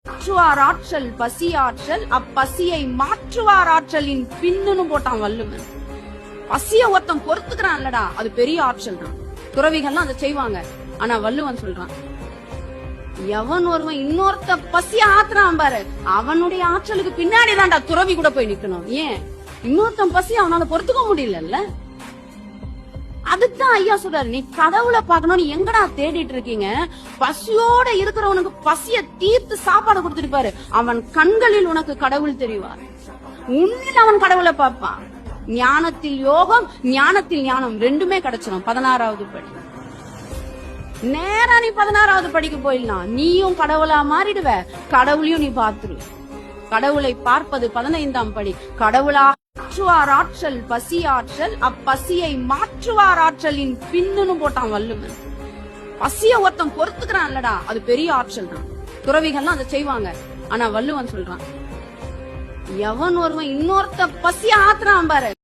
மாற்றுவார் ஆற்றல் பசி ஆற்றல், அப்பசியை மாற்றுவார் ஆற்றலின் பின்னுன்னு போட்டான் வள்ளுவன். பசிய ஒருத்தன் பொறுத்துக்கிறான் இல்லடா, அது பெரிய ஆற்றல் தான். துறவிகள்லாம் அதை செய்வாங்க. ஆனா வள்ளுவன் சொல்றான், எவன் ஒருவன் இன்னொருத்த பசிய ஆத்துறான் பாரு, அவனுடைய ஆற்றலுக்கு பின்னாடி தான்டா துறவி கூட போய் நிக்கணும். ஏன்? இன்னொருத்தன் பசி அவனால பொறுத்துக்க முடியல. அதுதான் ஐயா சொல்றாரு, நீ கடவுளை பார்க்கணும், நீ எங்கடா தேடிட்டு இருக்கீங்க? பசியோட இருக்கிறவனுக்கு பசிய தீர்த்து சாப்பாடு கொடுத்துட்டு பாரு, அவன் கண்களில் உனக்கு கடவுள் தெரிவார். உன்னில் அவன் கடவுளை பார்ப்பான். ஞானத்தில் யோகம், ஞானத்தில் ஞானம் ரெண்டுமே கிடைச்சிடும். 16வது படி நேரா நீ 16வது படிக்கு போயிடலாம். நீயும் கடவுளா மாறிடுவ, கடவுளையும் நீ பார்த்துருவ. கடவுளை பார்ப்பது 15ஆம் படி. கடவுளா மாற்றுவார் ஆற்றல் பசி ஆற்றல், அப்பசியை மாற்றுவார் ஆற்றலின் பின்னுன்னு போட்டான் வள்ளுவன். பசிய ஒருத்தன் பொறுத்துக்கிறான் இல்லடா, அது பெரிய ஆற்றல் தான். துறவிகள்லாம் அதை செய்வாங்க. ஆனா வள்ளுவன் சொல்றான், எவன் ஒருவன் இன்னொருத்த பசிய ஆத்துறான் பாரு,